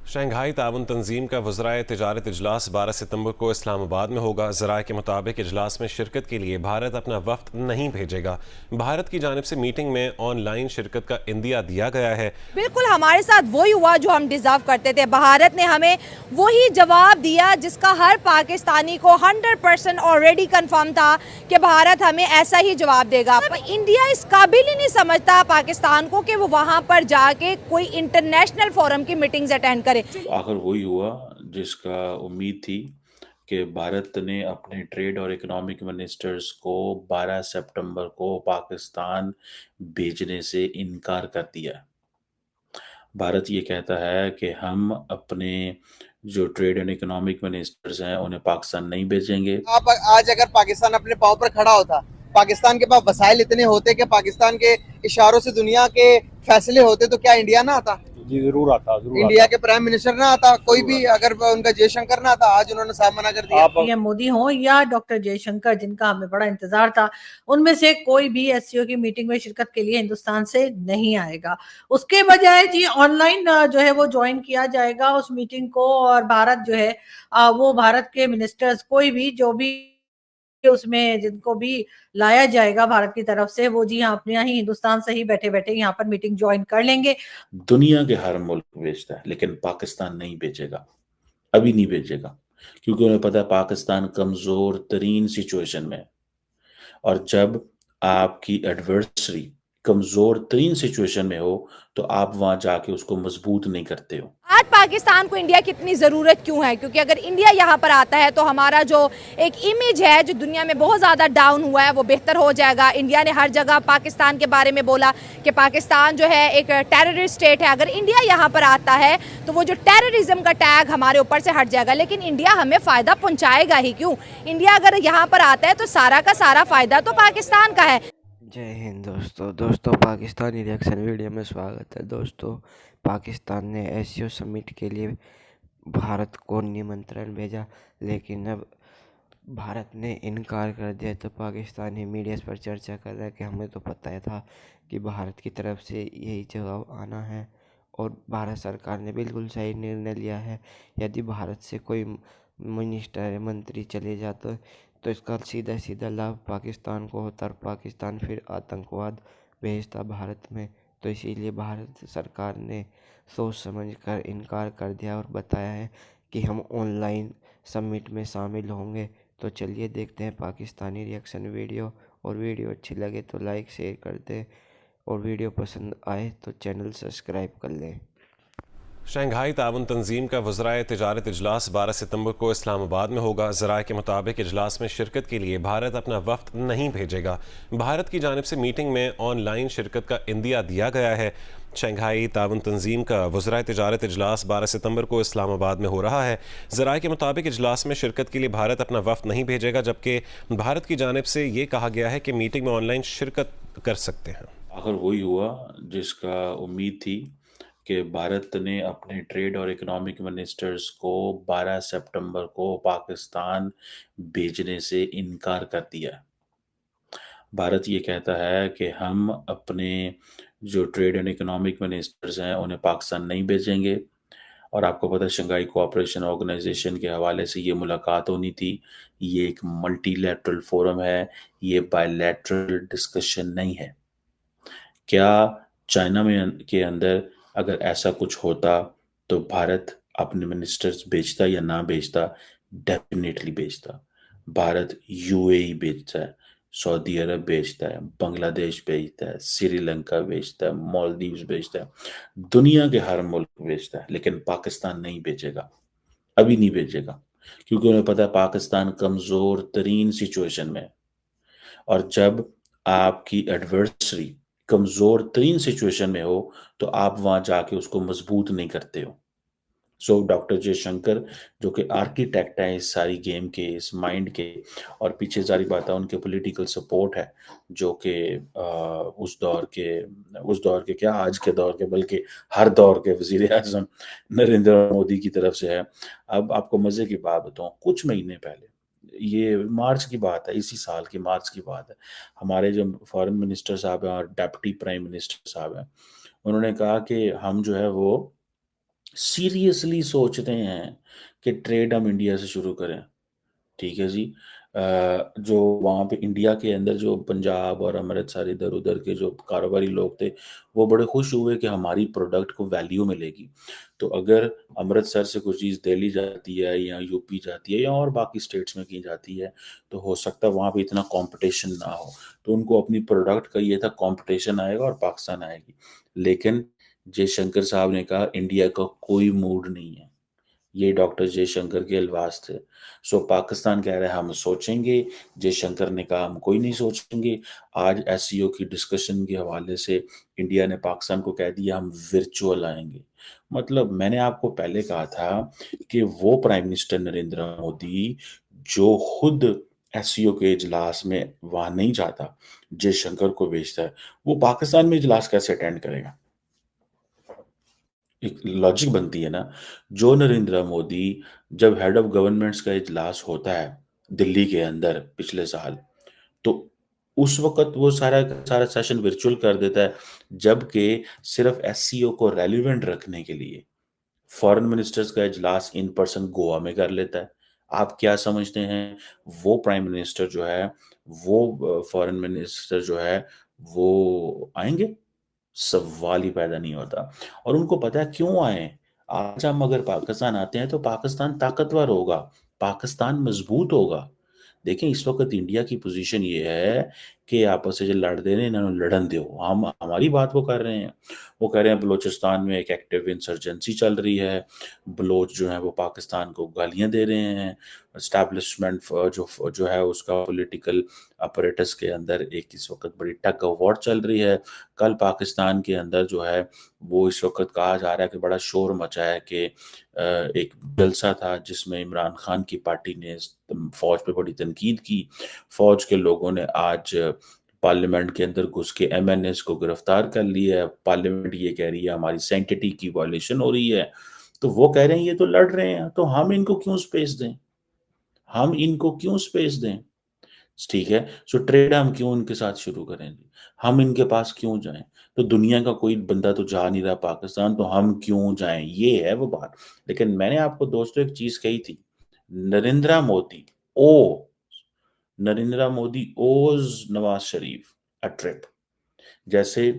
Shanghai ताउन तंजीम का वज़राए तिजारत इजलास 12 सितंबर को इस्लामाबाद में होगा। ज़राए के मुताबिक इजलास में शिरकत के लिए भारत अपना वफ्द नहीं भेजेगा। भारत की जानिब से मीटिंग में ऑनलाइन शिरकत का इंदिया दिया गया है। बिल्कुल हमारे साथ वही हुआ जो हम डिजर्व करते थे। भारत ने हमें वही जवाब दिया जिसका हर पाकिस्तानी को 100% ऑलरेडी कंफर्म था कि भारत हमें ऐसा ही जवाब देगा। पर इंडिया इस काबिल ही नहीं समझता पाकिस्तान को कि वो वहां पर जाके कोई इंटरनेशनल फोरम की मीटिंग्स अटेंड करे। आखिर वही हुआ जिसका उम्मीद थी कि भारत ने अपने ट्रेड और इकोनॉमिक मिनिस्टर्स को 12 सितंबर को पाकिस्तान भेजने से इनकार कर दिया। भारत ये कहता है कि हम अपने जो ट्रेड एंड इकोनॉमिक मिनिस्टर्स हैं उन्हें पाकिस्तान नहीं भेजेंगे। आप आज अगर पाकिस्तान अपने पाँव पर खड़ा होता, पाकिस्तान के पास वसाइल इतने होते कि पाकिस्तान के इशारों से दुनिया के फैसले होते, तो क्या इंडिया ना आता? जी जरूर आता, जरूर इंडिया आता। के प्राइम मिनिस्टर ना आता, कोई भी, अगर उनका जयशंकर ना आता। आज उन्होंने साफ मना कर दिया। पीएम मोदी हो या डॉक्टर जयशंकर, जिनका हमें बड़ा इंतजार था, उनमें से कोई भी एससीओ की मीटिंग में शिरकत के लिए हिंदुस्तान से नहीं आएगा। उसके बजाय जी ऑनलाइन जो है वो ज्वाइन किया जाएगा उस मीटिंग को, और भारत जो है वो भारत के मिनिस्टर्स कोई भी जो भी उसमें जिनको भी लाया जाएगा भारत की तरफ से, वो जी हाँ अपने यहाँ ही हिंदुस्तान से ही बैठे बैठे यहाँ पर मीटिंग ज्वाइन कर लेंगे। दुनिया के हर मुल्क भेजता है लेकिन पाकिस्तान नहीं भेजेगा, अभी नहीं भेजेगा, क्योंकि उन्हें पता है पाकिस्तान कमजोर तरीन सिचुएशन में है। और जब आपकी एडवर्सरी कमजोर तरीन सिचुएशन में हो तो आप वहां जाके उसको मजबूत नहीं करते हो। आज पाकिस्तान को इंडिया की इतनी ज़रूरत क्यों है? क्योंकि अगर इंडिया यहाँ पर आता है तो हमारा जो एक इमेज है जो दुनिया में बहुत ज़्यादा डाउन हुआ है वो बेहतर हो जाएगा। इंडिया ने हर जगह पाकिस्तान के बारे में बोला कि पाकिस्तान जो है एक टेररिस्ट स्टेट है। अगर इंडिया यहाँ पर आता है तो वो जो टेररिज्म का टैग हमारे ऊपर से हट जाएगा। लेकिन इंडिया हमें फ़ायदा पहुँचाएगा ही क्यों? इंडिया अगर यहाँ पर आता है तो सारा का सारा फ़ायदा तो पाकिस्तान का है। जय हिंद दोस्तों पाकिस्तानी रिएक्शन वीडियो में स्वागत है। दोस्तों, पाकिस्तान ने एससीओ समिट के लिए भारत को निमंत्रण भेजा, लेकिन अब भारत ने इनकार कर दिया। तो पाकिस्तानी मीडिया पर चर्चा कर रहा है कि हमें तो पता ही था कि भारत की तरफ से यही जवाब आना है, और भारत सरकार ने बिल्कुल सही निर्णय लिया है। यदि भारत से कोई मिनिस्टर या मंत्री चले जाते तो इसका सीधा सीधा लाभ पाकिस्तान को होता, और पाकिस्तान फिर आतंकवाद भेजता भारत में। तो इसीलिए भारत सरकार ने सोच समझ कर इनकार कर दिया और बताया है कि हम ऑनलाइन समिट में शामिल होंगे। तो चलिए देखते हैं पाकिस्तानी रिएक्शन वीडियो, और वीडियो अच्छी लगे तो लाइक शेयर कर दें, और वीडियो पसंद आए तो चैनल सब्सक्राइब कर लें। शंघाई ताउन तंजीम का वज़राए तिजारत इजलास 12 सितंबर को इस्लामाबाद में होगा। ज़राए के मुताबिक इजलास में शिरकत के लिए भारत अपना वफ्द नहीं भेजेगा। भारत की जानिब से मीटिंग में ऑनलाइन शिरकत का इंदिया दिया गया है। शंघाई ताउन तंजीम का वज़राए तिजारत इजलास 12 सितंबर को इस्लामाबाद में हो रहा है। ज़राए के मुताबिक इजलास में शिरकत के लिए भारत अपना वफ्द नहीं भेजेगा, जबकि भारत की जानिब से ये कहा गया है कि मीटिंग में ऑनलाइन शिरकत कर सकते हैं। आखिर वही हुआ जिसका उम्मीद थी कि भारत ने अपने ट्रेड और इकोनॉमिक मिनिस्टर्स को 12 सितंबर को पाकिस्तान भेजने से इनकार कर दिया। भारत ये कहता है कि हम अपने जो ट्रेड एंड इकोनॉमिक मिनिस्टर्स हैं उन्हें पाकिस्तान नहीं भेजेंगे। और आपको पता है शंघाई कोऑपरेशन ऑर्गेनाइजेशन के हवाले से ये मुलाकात होनी थी। ये एक मल्टीलैटरल फोरम है, ये बायलैटरल डिस्कशन नहीं है। क्या चाइना में के अंदर अगर ऐसा कुछ होता तो भारत अपने मिनिस्टर्स भेजता या ना भेजता? डेफिनेटली भेजता। भारत यूएई भेजता है, सऊदी अरब भेजता है, बांग्लादेश भेजता है, श्रीलंका भेजता है, मालदीव्स भेजता है, दुनिया के हर मुल्क भेजता है, लेकिन पाकिस्तान नहीं भेजेगा, अभी नहीं भेजेगा, क्योंकि उन्हें पता है पाकिस्तान कमजोर तरीन सिचुएशन में है। और जब आपकी एडवर्सरी कमजोर तरीन सिचुएशन में हो तो आप वहां जाके उसको मजबूत नहीं करते हो। सो डॉक्टर जयशंकर जो कि आर्किटेक्ट है इस सारी गेम के, इस माइंड के, और पीछे सारी बात है उनके पॉलिटिकल सपोर्ट है जो कि उस दौर के क्या आज के दौर के बल्कि हर दौर के वजीर आजम नरेंद्र मोदी की तरफ से है। अब आपको मजे की बात बताऊं, कुछ महीने पहले, ये मार्च की बात है, इसी साल की मार्च की बात है, हमारे जो फॉरेन मिनिस्टर साहब हैं और डेप्टी प्राइम मिनिस्टर साहब हैं, उन्होंने कहा कि हम जो है वो सीरियसली सोचते हैं कि ट्रेड हम इंडिया से शुरू करें, ठीक है जी। जो वहाँ पे इंडिया के अंदर जो पंजाब और अमृतसर इधर-उधर के जो कारोबारी लोग थे, वो बड़े खुश हुए कि हमारी प्रोडक्ट को वैल्यू मिलेगी। तो अगर अमृतसर से कोई चीज़ दिल्ली जाती है या यूपी जाती है या और बाकी स्टेट्स में कहीं जाती है, तो हो सकता है वहाँ पे इतना कॉम्पिटिशन ना हो। तो उनको अपनी प्रोडक्ट का ये था कॉम्पिटिशन आएगा और पाकिस्तान आएगी। लेकिन जयशंकर साहब ने कहा इंडिया का कोई मूड नहीं है। ये डॉक्टर जयशंकर के अल्फाज थे। सो पाकिस्तान कह रहा है हम सोचेंगे, जयशंकर ने कहा हम कोई नहीं सोचेंगे। आज एससीओ की डिस्कशन के हवाले से इंडिया ने पाकिस्तान को कह दिया हम वर्चुअल आएंगे। मतलब मैंने आपको पहले कहा था कि वो प्राइम मिनिस्टर नरेंद्र मोदी जो खुद एससीओ के इजलास में वहां नहीं जाता, जयशंकर को भेजता है, वो पाकिस्तान में इजलास कैसे अटेंड करेगा? एक लॉजिक बनती है ना। जो नरेंद्र मोदी जब हेड ऑफ गवर्नमेंट्स का इजलास होता है दिल्ली के अंदर पिछले साल, तो उस वक्त वो सारा का सारा सेशन वर्चुअल कर देता है, जबकि सिर्फ एससीओ को रेलिवेंट रखने के लिए फॉरेन मिनिस्टर्स का इजलास इन पर्सन गोवा में कर लेता है। आप क्या समझते हैं वो प्राइम मिनिस्टर जो है, वो फॉरेन मिनिस्टर जो है, वो आएंगे? सवाल ही पैदा नहीं होता। और उनको पता है क्यों आए। आज हम अगर पाकिस्तान आते हैं तो पाकिस्तान ताकतवर होगा, पाकिस्तान मजबूत होगा। देखिए इस वक्त इंडिया की पोजीशन ये है कि आपस से जो लड़ दे रहे हैं इन्होंने लड़न दो, हम हमारी बात वो कर रहे हैं। वो कह रहे हैं बलूचिस्तान में एक एक्टिव इंसर्जेंसी चल रही है, बलोच जो है वो पाकिस्तान को गालियां दे रहे हैं, एस्टैब्लिशमेंट जो जो है उसका पॉलिटिकल अपरेटस के अंदर एक इस वक्त बड़ी टग ऑफ वॉर चल रही है। कल पाकिस्तान के अंदर जो है वो इस वक्त कहा जा रहा है कि बड़ा शोर मचा है कि एक जलसा था जिसमें इमरान खान की पार्टी ने फौज पे बड़ी तनकीद की। फौज के लोगों ने आज पार्लियामेंट के अंदर घुस के एमएनएस को गिरफ्तार कर लिया है। पार्लियामेंट ये कह रही है हमारी सैंक्टिटी की वायलेशन हो रही है। तो वो कह रहे हैं ये तो लड़ रहे हैं, तो हम इनको क्यों स्पेस दें, हम इनको क्यों स्पेस दें? ठीक है, सो ट्रेड हम क्यों उनके साथ शुरू करेंगे, हम इनके पास क्यों जाएं? तो दुनिया का कोई बंदा तो जा नहीं रहा पाकिस्तान, तो हम क्यों जाएं? ये है वो बात। लेकिन मैंने आपको दोस्तों एक चीज कही थी, नरेंद्र मोदी ओ नरेंद्र मोदी ओज नवाज शरीफ अ ट्रिप। जैसे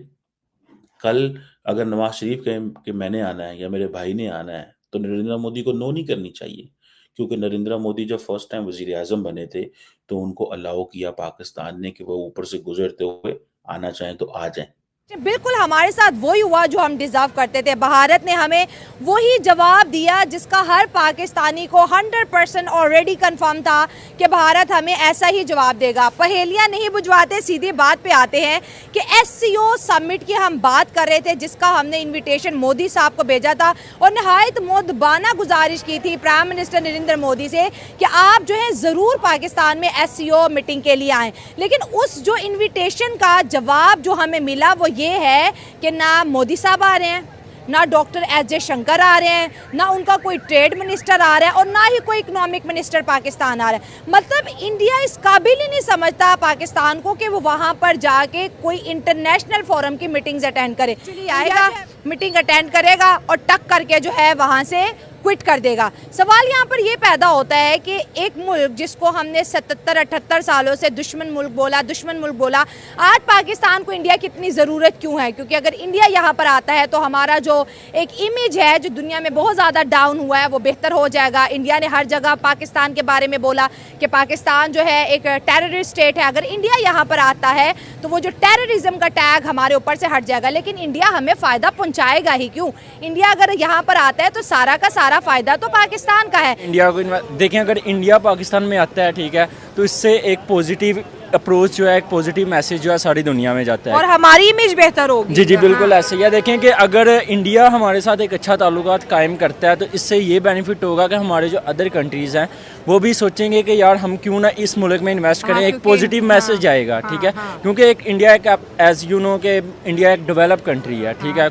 कल अगर नवाज शरीफ कहे कि मैंने आना है या मेरे भाई ने आना है, तो नरेंद्र मोदी को नो नहीं करनी चाहिए, क्योंकि नरेंद्र मोदी जब फर्स्ट टाइम वजीर आजम बने थे तो उनको अलाउ किया पाकिस्तान ने कि वो ऊपर से गुजरते हुए आना चाहें तो आ जाएं। बिल्कुल हमारे साथ वही हुआ जो हम डिजर्व करते थे। भारत ने हमें वही जवाब दिया जिसका हर पाकिस्तानी को 100% ऑलरेडी कंफर्म था कि भारत हमें ऐसा ही जवाब देगा। पहेलियां नहीं बुझवाते, सीधी बात पे आते हैं कि एससीओ समिट की हम बात कर रहे थे जिसका हमने इनविटेशन मोदी साहब को भेजा था और नहायत मुद्दबाना गुजारिश की थी प्राइम मिनिस्टर नरेंद्र मोदी से कि आप जो है ज़रूर पाकिस्तान में एससीओ मीटिंग के लिए आएँ। लेकिन उस जो इन्विटेशन का जवाब जो हमें मिला वो ये है कि ना मोदी साहब आ रहे हैं, ना डॉक्टर एस जयशंकर आ रहे हैं, ना उनका कोई ट्रेड मिनिस्टर आ रहा है और ना ही कोई इकोनॉमिक मिनिस्टर पाकिस्तान आ रहा है। मतलब इंडिया इस काबिल ही नहीं समझता पाकिस्तान को कि वो वहाँ पर जाके कोई इंटरनेशनल फोरम की मीटिंग्स अटेंड करे। आएगा, मीटिंग अटेंड करेगा और टक करके जो है वहाँ से क्विट कर देगा। सवाल यहाँ पर ये पैदा होता है कि एक मुल्क जिसको हमने 77-78 सालों से दुश्मन मुल्क बोला, आज पाकिस्तान को इंडिया की इतनी ज़रूरत क्यों है? क्योंकि अगर इंडिया यहाँ पर आता है तो हमारा जो एक इमेज है जो दुनिया में बहुत ज़्यादा डाउन हुआ है वो बेहतर हो जाएगा। इंडिया ने हर जगह पाकिस्तान के बारे में बोला कि पाकिस्तान जो है एक टेररिस्ट स्टेट है। अगर इंडिया यहाँ पर आता है तो वो जो टेररिज्म का टैग हमारे ऊपर से हट जाएगा। लेकिन इंडिया हमें फ़ायदा पहुँचाएगा ही क्यों? इंडिया अगर यहाँ पर आता है तो सारा का सारा फायदा तो पाकिस्तान का है। इंडिया को देखें, अगर इंडिया पाकिस्तान में आता है, ठीक है, तो इससे एक पॉजिटिव अप्रोच जो है, एक पॉजिटिव मैसेज जो है सारी दुनिया में जाता है और हमारी इमेज बेहतर होगी। जी बिल्कुल ऐसे ही है। देखें कि अगर इंडिया हमारे साथ एक अच्छा ताल्लुकात कायम करता है तो इससे ये बेनिफिट होगा कि हमारे जो अदर कंट्रीज़ हैं वो भी सोचेंगे कि यार हम क्यों ना इस मुल्क में इन्वेस्ट करें। एक पॉजिटिव मैसेज जाएगा, ठीक है, क्योंकि एक इंडिया एक एज यू नो कि इंडिया एक डेवलप कंट्री है, ठीक है।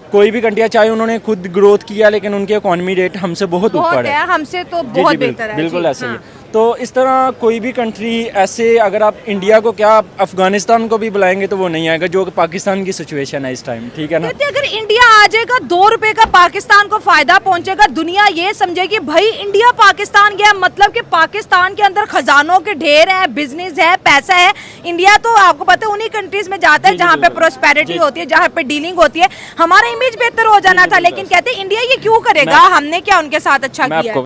कोई भी कंट्री चाहे उन्होंने खुद ग्रोथ किया लेकिन उनके इकोनॉमी रेट हमसे बहुत ऊपर है, हमसे तो बहुत बेहतर है। बिल्कुल ऐसे ही। तो इस तरह कोई भी कंट्री ऐसे, अगर आप इंडिया को क्या अफगानिस्तान को भी बुलाएंगे तो वो नहीं आएगा, जो कि पाकिस्तान की सिचुएशन है इस टाइम, ठीक है ना। कहते अगर इंडिया आ जाएगा 2 रुपए का पाकिस्तान को फायदा पहुंचेगा, दुनिया ये समझेगी भाई इंडिया पाकिस्तान गया, मतलब कि पाकिस्तान के अंदर खजानों के ढेर है, बिजनेस है, पैसा है। इंडिया तो आपको पता है उन्हीं कंट्रीज में जाता है जहाँ पे प्रोस्पेरिटी होती है, जहाँ पे डीलिंग होती है। हमारा इमेज बेहतर हो जाना था, लेकिन कहते इंडिया ये क्यों करेगा, हमने क्या उनके साथ अच्छा किया है।